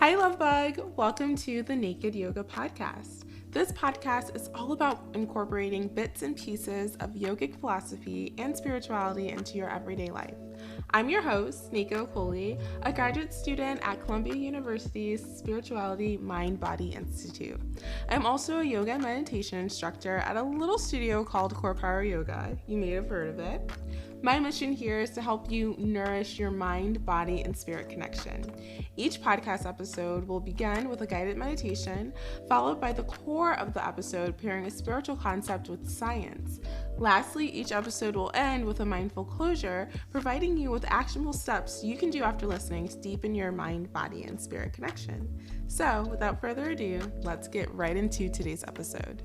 Hi, Love Bug. Welcome to the Naked Yoga Podcast. This podcast is all about incorporating bits and pieces of yogic philosophy and spirituality into your everyday life. I'm your host, Nika Okoli, a graduate student at Columbia University's Spirituality Mind-Body Institute. I'm also a yoga and meditation instructor at a little studio called Core Power Yoga. You may have heard of it. My mission here is to help you nourish your mind, body, and spirit connection. Each podcast episode will begin with a guided meditation, followed by the core of the episode pairing a spiritual concept with science. Lastly, each episode will end with a mindful closure, providing you with actionable steps you can do after listening to deepen your mind, body, and spirit connection. So, without further ado, let's get right into today's episode.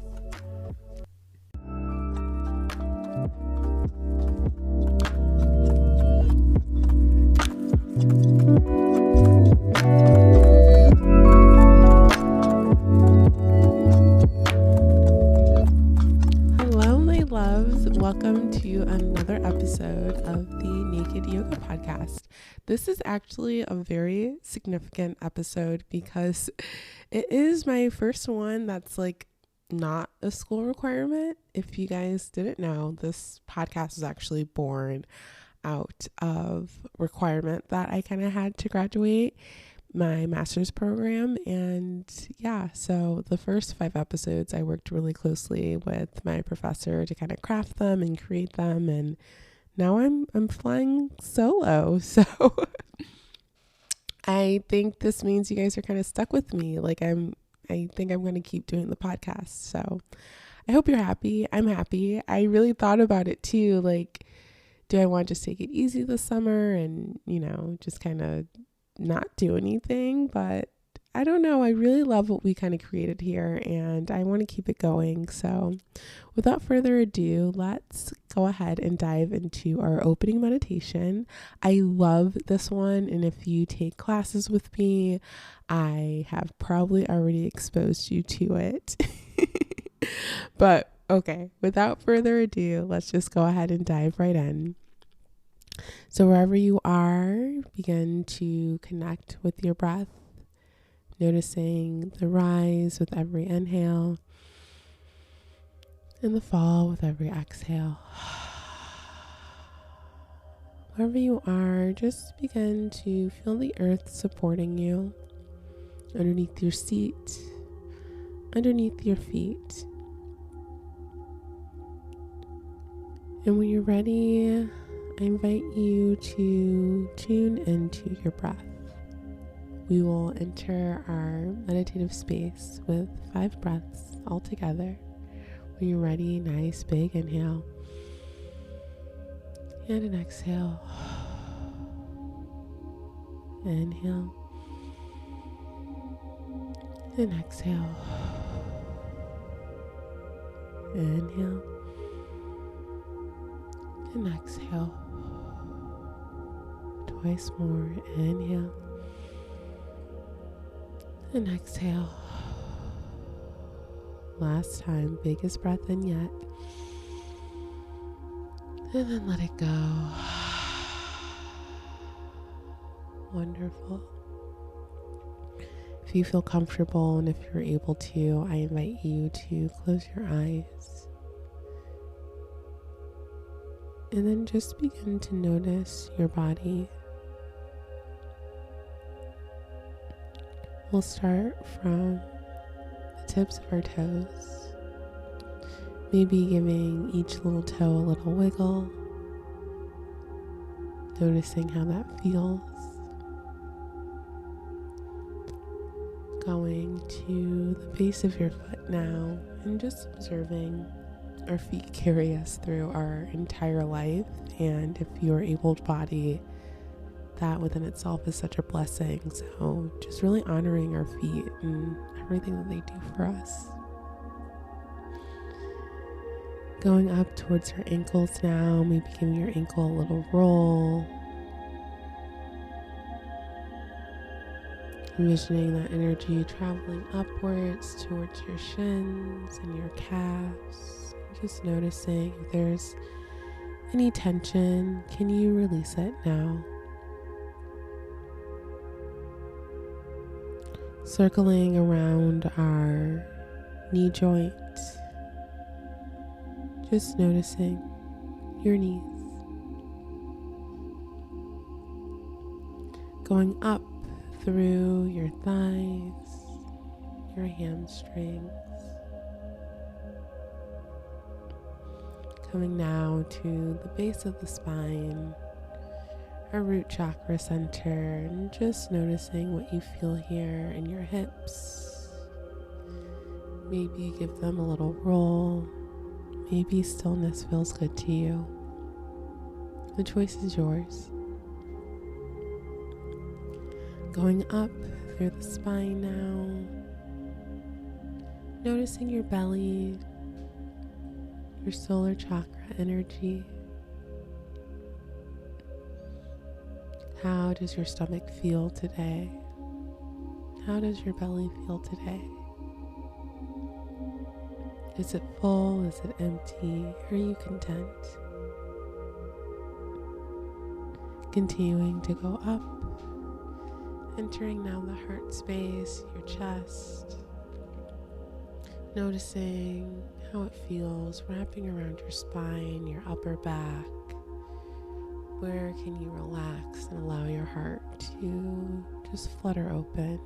Hello, my loves. Welcome to another episode of the Naked Yoga Podcast. This is actually a very significant episode because it is my first one that's not a school requirement. If you guys didn't know, this podcast is actually born out of requirement that I kind of had to graduate my master's program. And yeah, so the first 5 episodes, I worked really closely with my professor to kind of craft them and create them. And now I'm flying solo. So I think this means you guys are kind of stuck with me. I think I'm going to keep doing the podcast. So I hope you're happy. I'm happy. I really thought about it too. Do I want to just take it easy this summer and, just kind of not do anything? But I don't know. I really love what we kind of created here and I want to keep it going. So without further ado, let's go ahead and dive into our opening meditation. I love this one. And if you take classes with me, I have probably already exposed you to it. But okay, without further ado, let's just go ahead and dive right in. So wherever you are, begin to connect with your breath, noticing the rise with every inhale and the fall with every exhale. Wherever you are, just begin to feel the earth supporting you underneath your seat, underneath your feet. And when you're ready, I invite you to tune into your breath. We will enter our meditative space with 5 breaths all together. When you're ready, nice big inhale and an exhale. Inhale and exhale. Inhale and exhale. Twice more. Inhale and exhale. Last time, biggest breath in yet. And then let it go. Wonderful. If you feel comfortable and if you're able to, I invite you to close your eyes. And then just begin to notice your body. We'll start from the tips of our toes, maybe giving each little toe a little wiggle, noticing how that feels. Going to the base of your foot now and just observing our feet carry us through our entire life. And if you're able-bodied, that within itself is such a blessing. So just really honoring our feet and everything that they do for us. Going up towards your ankles now, maybe giving your ankle a little roll. Envisioning that energy traveling upwards towards your shins and your calves. Just noticing if there's any tension, can you release it now? circling around our knee joint, just noticing your knees, going up through your thighs, your hamstrings, coming now to the base of the spine, our root chakra center, and just noticing what you feel here in your hips. Maybe give them a little roll. Maybe stillness feels good to you. The choice is yours. Going up through the spine now, noticing your belly, your solar chakra energy. How does your stomach feel today? How does your belly feel today? Is it full? Is it empty? Are you content? Continuing to go up, entering now the heart space, your chest, noticing how it feels wrapping around your spine, your upper back. Where can you relax and allow your heart to just flutter open?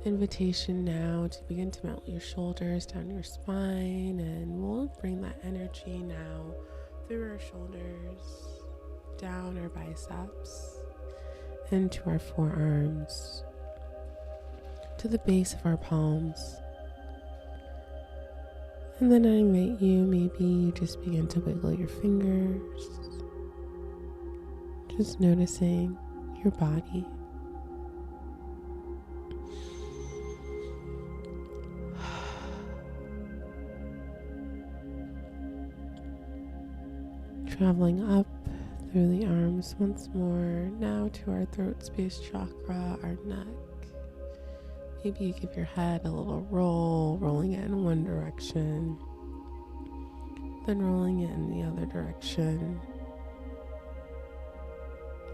Invitation now to begin to melt your shoulders down your spine, and we'll bring that energy now through our shoulders, down our biceps, into our forearms, to the base of our palms. And then I invite you, maybe you just begin to wiggle your fingers, just noticing your body. Traveling up through the arms once more, now to our throat space chakra, our neck. Maybe you give your head a little roll, rolling it in one direction, then rolling it in the other direction.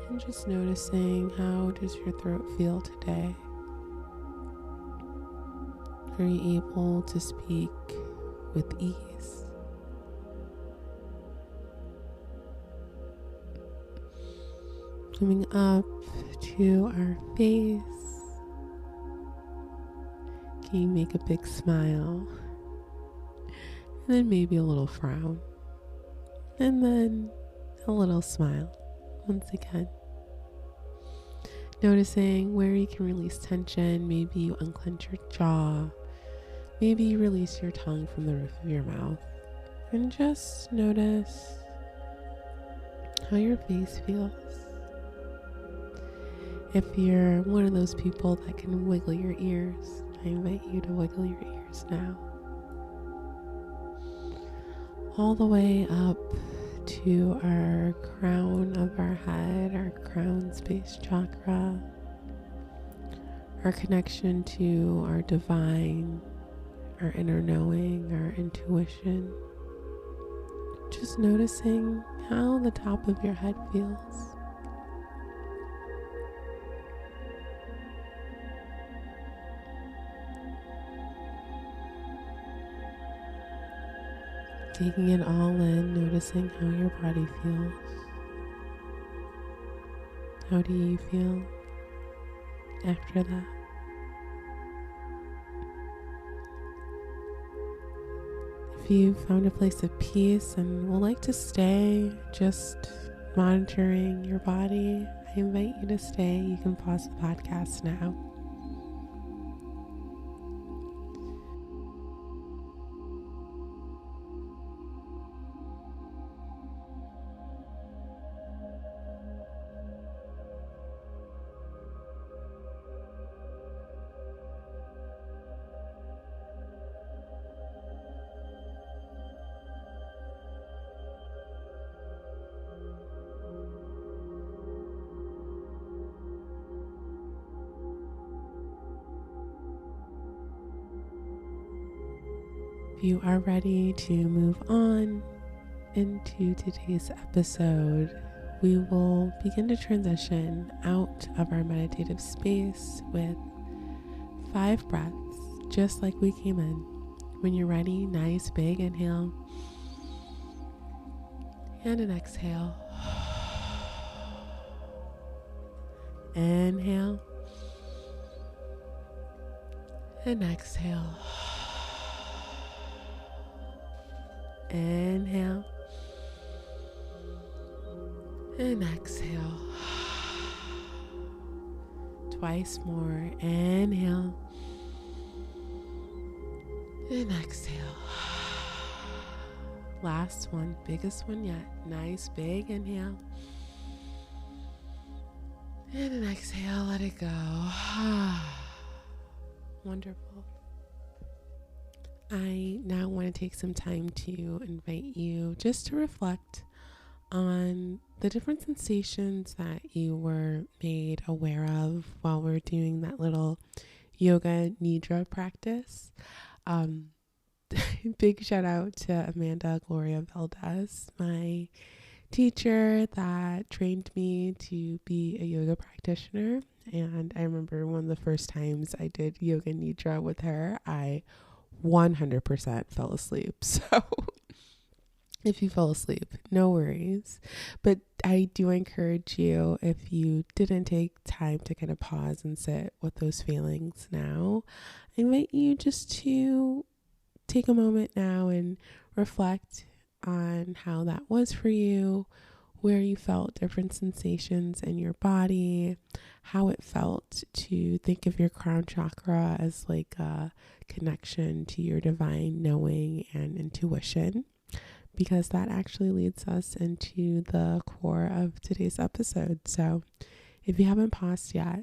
And just noticing, how does your throat feel today? Are you able to speak with ease? Coming up to our face. Can you make a big smile? And then maybe a little frown. And then a little smile once again. Noticing where you can release tension. Maybe you unclench your jaw. Maybe you release your tongue from the roof of your mouth. And just notice how your face feels. If you're one of those people that can wiggle your ears, I invite you to wiggle your ears now. All the way up to our crown of our head, our crown space chakra, our connection to our divine, our inner knowing, our intuition. Just noticing how the top of your head feels. Taking it all in, noticing how your body feels. How do you feel after that? If you found a place of peace and would like to stay just monitoring your body, I invite you to stay. You can pause the podcast now. If you are ready to move on into today's episode, we will begin to transition out of our meditative space with 5 breaths, just like we came in. When you're ready, nice big inhale and an exhale. Inhale and exhale. Inhale and exhale. Twice more. Inhale and exhale. Last one, biggest one yet. Nice big inhale. And an exhale, let it go. Wonderful. I now want to take some time to invite you just to reflect on the different sensations that you were made aware of while we're doing that little yoga nidra practice. Big shout out to Amanda Gloria Valdez, my teacher that trained me to be a yoga practitioner. And I remember one of the first times I did yoga nidra with her, I 100% fell asleep. So if you fell asleep, no worries. But I do encourage you, if you didn't take time to kind of pause and sit with those feelings now, I invite you just to take a moment now and reflect on how that was for you, where you felt different sensations in your body, how it felt to think of your crown chakra as like a connection to your divine knowing and intuition, because that actually leads us into the core of today's episode. So if you haven't paused yet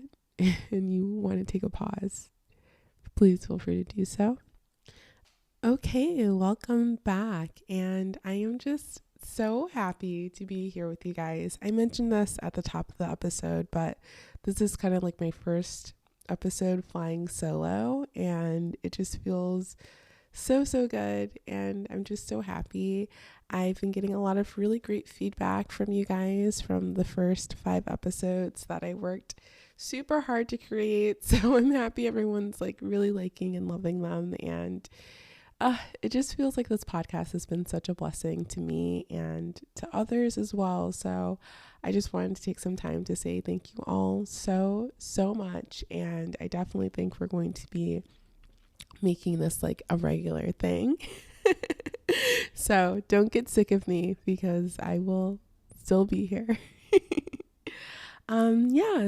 and you want to take a pause, please feel free to do so. Okay, welcome back. And I am just so happy to be here with you guys. I mentioned this at the top of the episode, but this is kind of like my first episode flying solo, and it just feels so good, and I'm just so happy. I've been getting a lot of really great feedback from you guys from the first 5 episodes that I worked super hard to create, so I'm happy everyone's like really liking and loving them, and it just feels like this podcast has been such a blessing to me and to others as well. So I just wanted to take some time to say thank you all so much, and I definitely think we're going to be making this like a regular thing. So don't get sick of me, because I will still be here.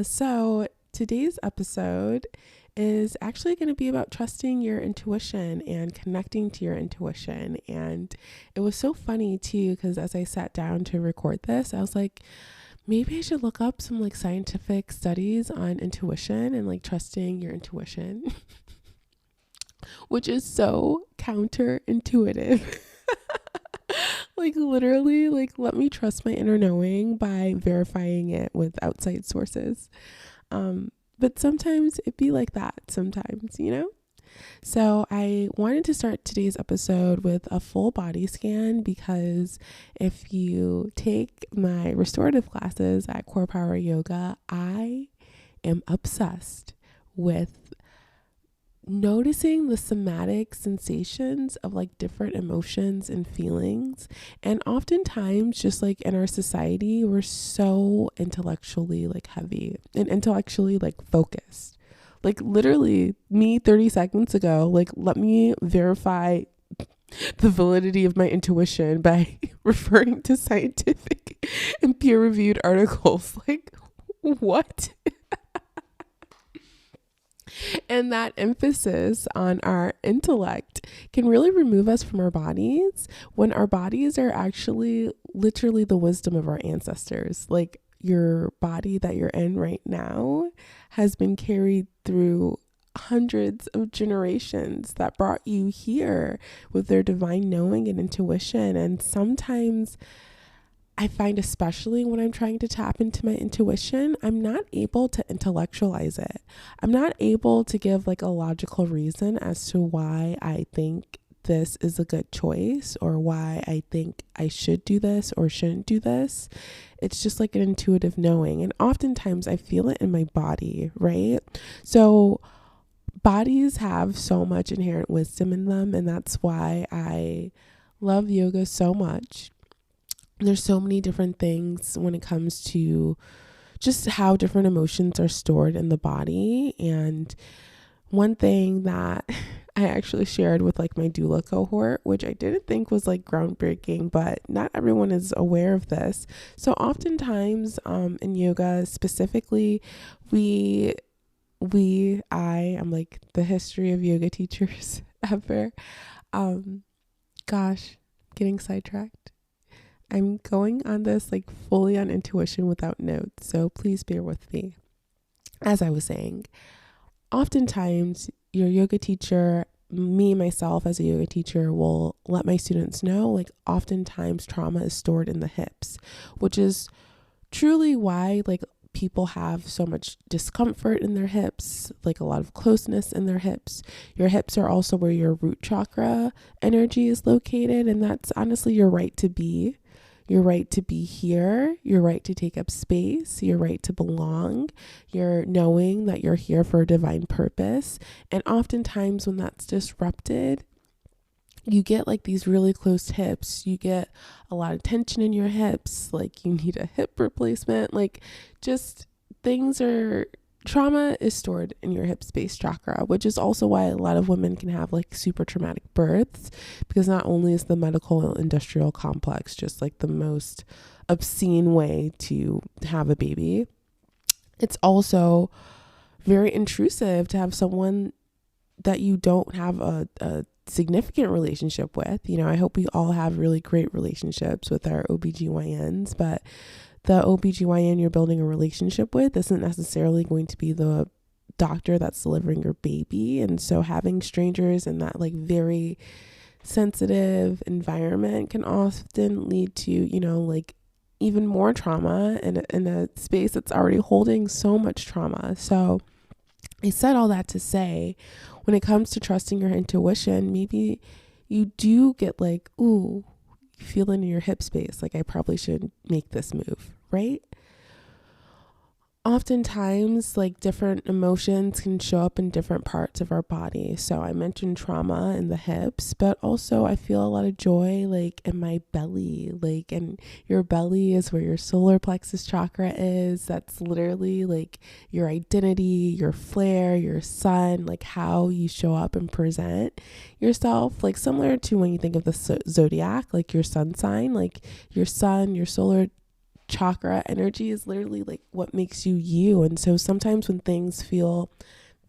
So today's episode is actually going to be about trusting your intuition and connecting to your intuition. And it was so funny too, because as I sat down to record this, I was like, maybe I should look up some like scientific studies on intuition and like trusting your intuition. Which is so counterintuitive. Like literally, like let me trust my inner knowing by verifying it with outside sources. But sometimes it be like that sometimes, you know? So I wanted to start today's episode with a full body scan, because if you take my restorative classes at Core Power Yoga, I am obsessed with noticing the somatic sensations of like different emotions and feelings. And oftentimes, just like in our society, we're so intellectually like heavy and intellectually like focused. Like literally me 30 seconds ago, like let me verify the validity of my intuition by referring to scientific and peer-reviewed articles. Like what? And that emphasis on our intellect can really remove us from our bodies, when our bodies are actually literally the wisdom of our ancestors. Like your body that you're in right now has been carried through hundreds of generations that brought you here with their divine knowing and intuition. And sometimes I find, especially when I'm trying to tap into my intuition, I'm not able to intellectualize it. I'm not able to give like a logical reason as to why I think this is a good choice or why I think I should do this or shouldn't do this. It's just like an intuitive knowing. And oftentimes I feel it in my body, right? So bodies have so much inherent wisdom in them. And that's why I love yoga so much. There's so many different things when it comes to just how different emotions are stored in the body. And one thing that I actually shared with like my doula cohort, which I didn't think was like groundbreaking, but not everyone is aware of this. So oftentimes in yoga specifically, I'm like the history of yoga teachers ever. Getting sidetracked. I'm going on this like fully on intuition without notes, so please bear with me. As I was saying, oftentimes your yoga teacher, me myself as a yoga teacher, will let my students know like oftentimes trauma is stored in the hips, which is truly why like people have so much discomfort in their hips, like a lot of closeness in their hips. Your hips are also where your root chakra energy is located, and that's honestly your right to be. Your right to be here, your right to take up space, your right to belong, your knowing that you're here for a divine purpose. And oftentimes when that's disrupted, you get like these really closed hips. You get a lot of tension in your hips, like you need a hip replacement, like just trauma is stored in your hip space chakra, which is also why a lot of women can have like super traumatic births, because not only is the medical industrial complex just like the most obscene way to have a baby, it's also very intrusive to have someone that you don't have a significant relationship with. You know, I hope we all have really great relationships with our OBGYNs, but the OBGYN you're building a relationship with isn't necessarily going to be the doctor that's delivering your baby. And so having strangers in that like very sensitive environment can often lead to, you know, like even more trauma in a space that's already holding so much trauma. So I said all that to say, when it comes to trusting your intuition, maybe you do get like, ooh, you feel it in your hip space, like I probably should make this move, right? Oftentimes, like different emotions can show up in different parts of our body. So I mentioned trauma in the hips, but also I feel a lot of joy like in my belly, like, and your belly is where your solar plexus chakra is. That's literally like your identity, your flair, your sun, like how you show up and present yourself, like similar to when you think of the zodiac, like your sun sign, like your sun, your solar chakra energy is literally like what makes you you. And so sometimes when things feel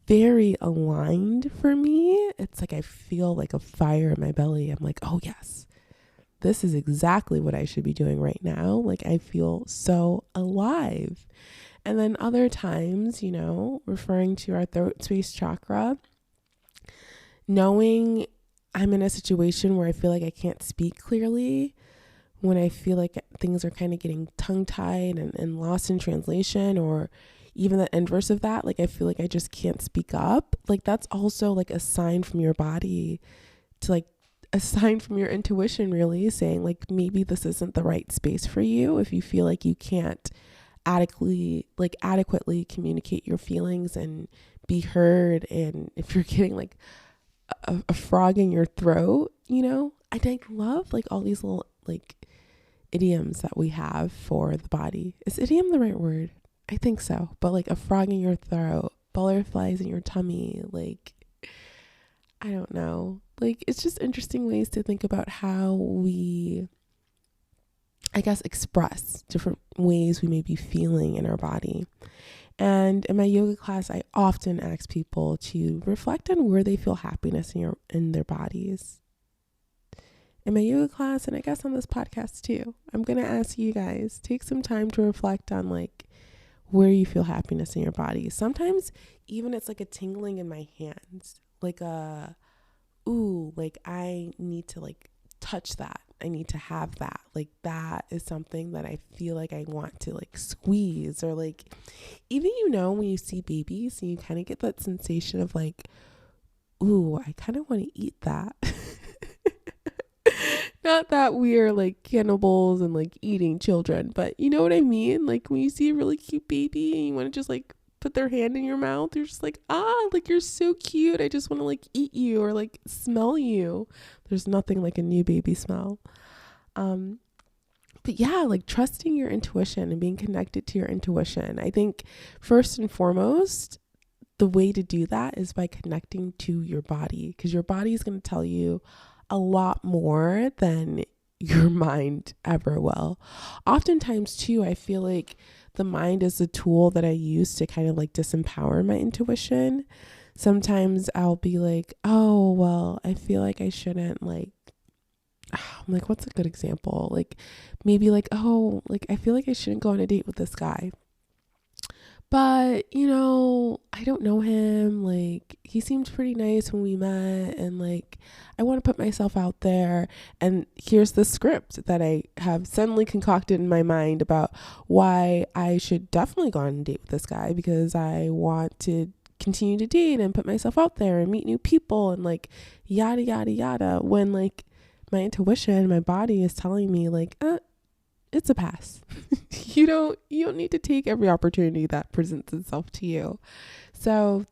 very aligned for me, it's like I feel like a fire in my belly. I'm like, oh yes, this is exactly what I should be doing right now. Like I feel so alive. And then other times, you know, referring to our throat space chakra, knowing I'm in a situation where I feel like I can't speak clearly, when I feel like things are kind of getting tongue-tied and lost in translation, or even the inverse of that, like I feel like I just can't speak up, like that's also like a sign from your body, to like a sign from your intuition really saying like maybe this isn't the right space for you. If you feel like you can't adequately communicate your feelings and be heard, and if you're getting like a frog in your throat, you know, I like love like all these little like idioms that we have for the body. Is idiom the right word? I think so. But like a frog in your throat, butterflies in your tummy, like I don't know. Like it's just interesting ways to think about how we, I guess, express different ways we may be feeling in our body. And in my yoga class, I often ask people to reflect on where they feel happiness in their bodies. In my yoga class, and I guess on this podcast too, I'm going to ask you guys, take some time to reflect on like where you feel happiness in your body. Sometimes even it's like a tingling in my hands, like like I need to like touch that. I need to have that. Like that is something that I feel like I want to like squeeze, or like even, you know, when you see babies and you kind of get that sensation of like, ooh, I kind of want to eat that. Not that we're like cannibals and like eating children, but you know what I mean? Like when you see a really cute baby and you want to just like put their hand in your mouth, you're just like, like you're so cute. I just want to like eat you or like smell you. There's nothing like a new baby smell. But yeah, like trusting your intuition and being connected to your intuition. I think first and foremost, the way to do that is by connecting to your body, because your body is going to tell you a lot more than your mind ever will. Oftentimes too, I feel like the mind is a tool that I use to kind of like disempower my intuition. Sometimes I'll be like, oh, well, I feel like I shouldn't like, I'm like, what's a good example? Like maybe like, oh, like I feel like I shouldn't go on a date with this guy. But, I don't know him. Like, he seemed pretty nice when we met. And, like, I want to put myself out there. And here's the script that I have suddenly concocted in my mind about why I should definitely go on a date with this guy, because I want to continue to date and put myself out there and meet new people and, like, yada, yada, yada. When, like, my intuition, my body is telling me, like, it's a pass. you don't need to take every opportunity that presents itself to you. So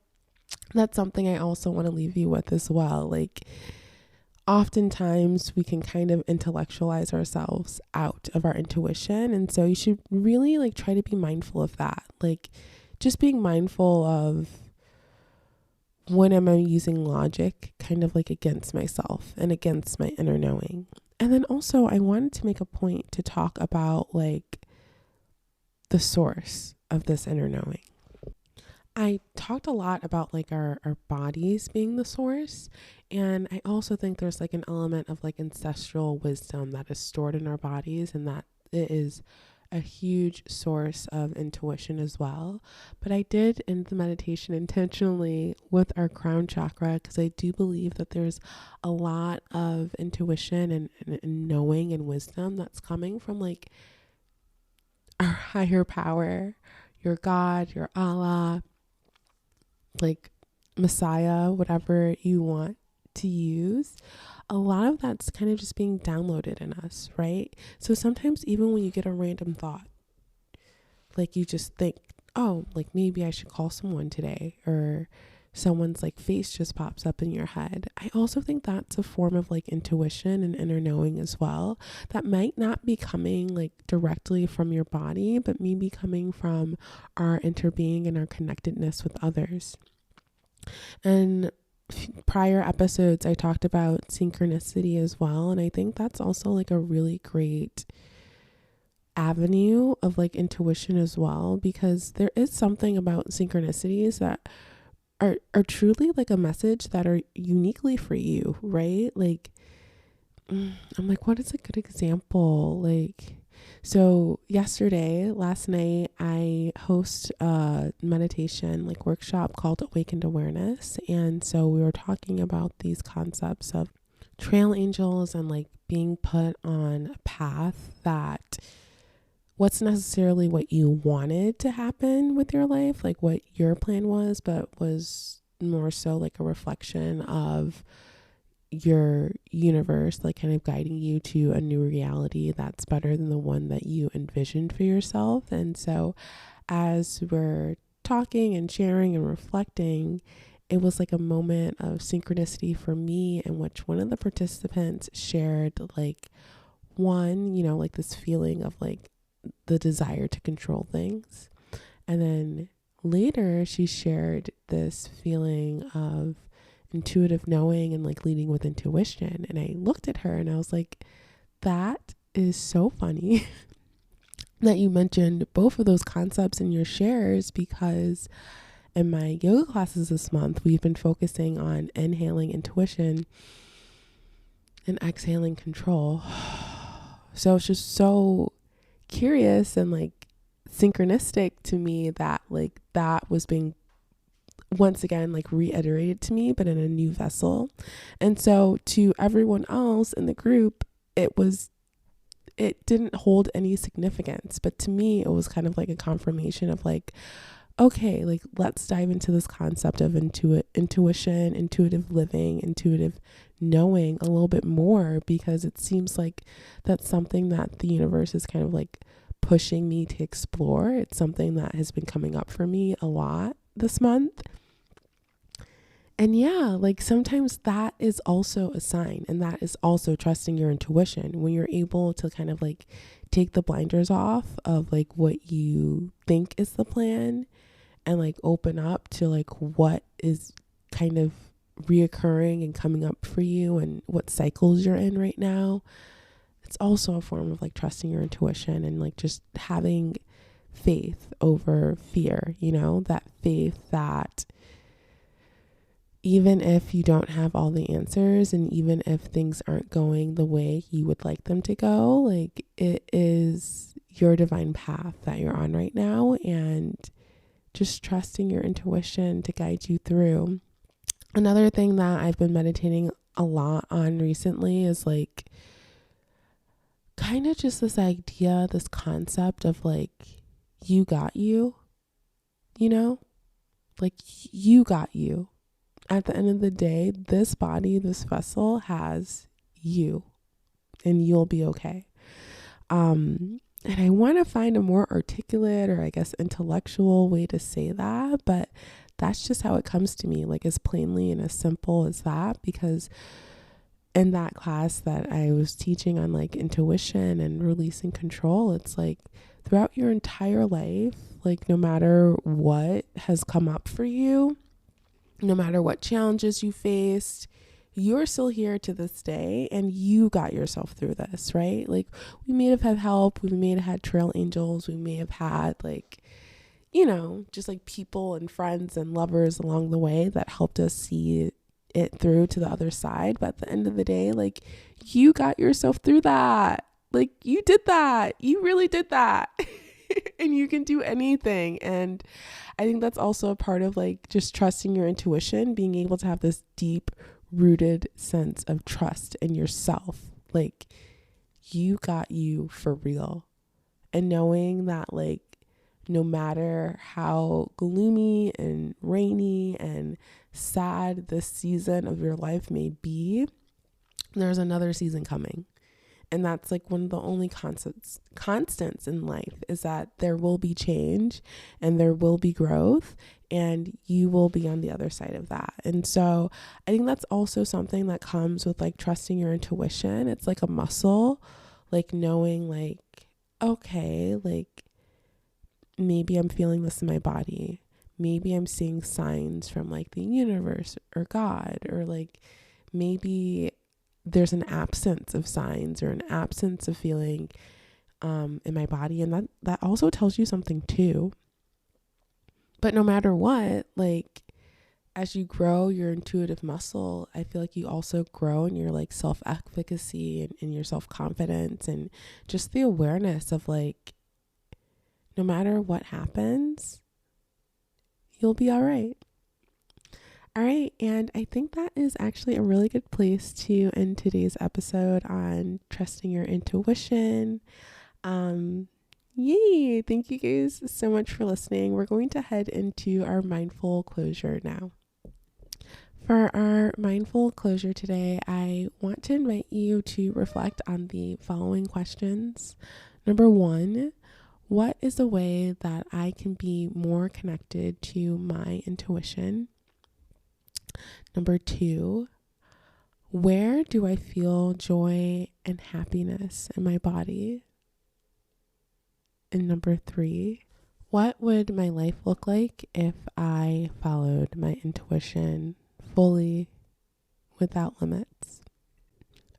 that's something I also want to leave you with as well. Like oftentimes we can kind of intellectualize ourselves out of our intuition. And so you should really like try to be mindful of that. Like just being mindful of when am I using logic kind of like against myself and against my inner knowing. And then also I wanted to make a point to talk about like the source of this inner knowing. I talked a lot about like our bodies being the source. And I also think there's like an element of like ancestral wisdom that is stored in our bodies, and that it is a huge source of intuition as well. But I did end the meditation intentionally with our crown chakra, because I do believe that there's a lot of intuition and knowing and wisdom that's coming from like our higher power, your God, your Allah, like Messiah, whatever you want to use. A lot of that's kind of just being downloaded in us, right? So sometimes even when you get a random thought, like you just think, oh, like maybe I should call someone today, or someone's like face just pops up in your head. I also think that's a form of like intuition and inner knowing as well. That might not be coming like directly from your body, but maybe coming from our interbeing and our connectedness with others. And prior episodes, I talked about synchronicity as well. And I think that's also like a really great avenue of like intuition as well, because there is something about synchronicities that are truly like a message that are uniquely for you, right? Like, I'm like, what is a good example? Like, so last night, I host a meditation like workshop called Awakened Awareness. And so we were talking about these concepts of trail angels and like being put on a path that what's necessarily what you wanted to happen with your life, like what your plan was, but was more so like a reflection of your universe, like kind of guiding you to a new reality that's better than the one that you envisioned for yourself. And so as we're talking and sharing and reflecting, it was like a moment of synchronicity for me, in which one of the participants shared like one, like this feeling of like the desire to control things. And then later she shared this feeling of intuitive knowing and like leading with intuition. And I looked at her and I was like, that is so funny that you mentioned both of those concepts in your shares, because in my yoga classes this month, we've been focusing on inhaling intuition and exhaling control. So it's just so curious and like synchronistic to me that like that was being once again like reiterated to me, but in a new vessel. And so to everyone else in the group, it didn't hold any significance, but to me it was kind of like a confirmation of like, okay, like let's dive into this concept of intuition, intuitive living, intuitive knowing a little bit more, because it seems like that's something that the universe is kind of like pushing me to explore. It's something that has been coming up for me a lot this month. And yeah, like sometimes that is also a sign, and that is also trusting your intuition, when you're able to kind of like take the blinders off of like what you think is the plan and like open up to like what is kind of reoccurring and coming up for you and what cycles you're in right now. It's also a form of like trusting your intuition and like just having faith over fear, you know, that faith that even if you don't have all the answers, and even if things aren't going the way you would like them to go, like it is your divine path that you're on right now, and just trusting your intuition to guide you through. Another thing that I've been meditating a lot on recently is like kind of just this idea, this concept of like, you got you, you know, like you got you. At the end of the day, this body, this vessel has you, and you'll be okay. And I want to find a more articulate, or I guess intellectual way to say that, but that's just how it comes to me, like as plainly and as simple as that. Because in that class that I was teaching on like intuition and releasing control, it's like throughout your entire life, like no matter what has come up for you, no matter what challenges you faced, you're still here to this day, and you got yourself through this, right? Like we may have had help, we may have had trail angels, we may have had like, you know, just like people and friends and lovers along the way that helped us see it through to the other side. But at the end of the day, like you got yourself through that. Like you did that. You really did that. And you can do anything. And I think that's also a part of like just trusting your intuition, being able to have this deep rooted sense of trust in yourself. Like you got you for real. And knowing that like no matter how gloomy and rainy and sad this season of your life may be, there's another season coming. And that's like one of the only constants in life, is that there will be change and there will be growth, and you will be on the other side of that. And so I think that's also something that comes with like trusting your intuition. It's like a muscle, like knowing like, okay, like maybe I'm feeling this in my body. Maybe I'm seeing signs from like the universe or God, or like maybe there's an absence of signs or an absence of feeling in my body. And that also tells you something too. But no matter what, like as you grow your intuitive muscle, I feel like you also grow in your like self-efficacy and in your self-confidence, and just the awareness of like, no matter what happens, you'll be all right. All right, and I think that is actually a really good place to end today's episode on trusting your intuition. Yay! Thank you guys so much for listening. We're going to head into our mindful closure now. For our mindful closure today, I want to invite you to reflect on the following questions. Number 1, what is a way that I can be more connected to my intuition? Number 2, where do I feel joy and happiness in my body? And number 3, what would my life look like if I followed my intuition fully, without limits?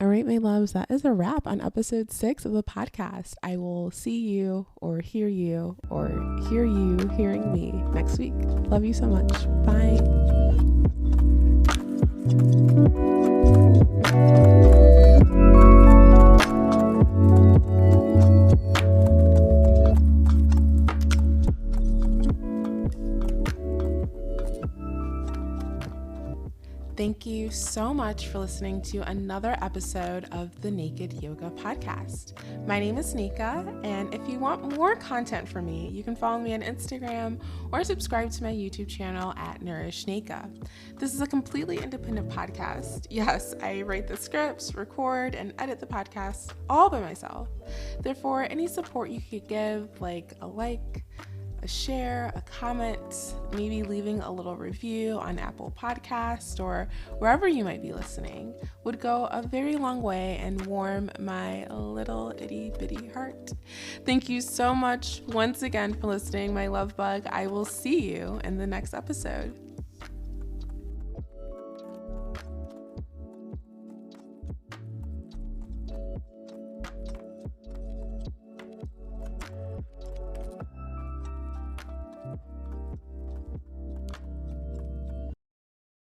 All right, my loves, that is a wrap on episode 6 of the podcast. I will see you or hear you or hear you hearing me next week. Love you so much. Bye. Thank you so much for listening to another episode of the Naked Yoga Podcast. My name is Nika, and if you want more content from me, you can follow me on Instagram or subscribe to my YouTube channel at Nourish Nika. This is a completely independent podcast. Yes, I write the scripts, record, and edit the podcast all by myself. Therefore, any support you could give, like a share, a comment, maybe leaving a little review on Apple Podcast or wherever you might be listening, would go a very long way and warm my little itty bitty heart. Thank you so much once again for listening, my love bug. I will see you in the next episode.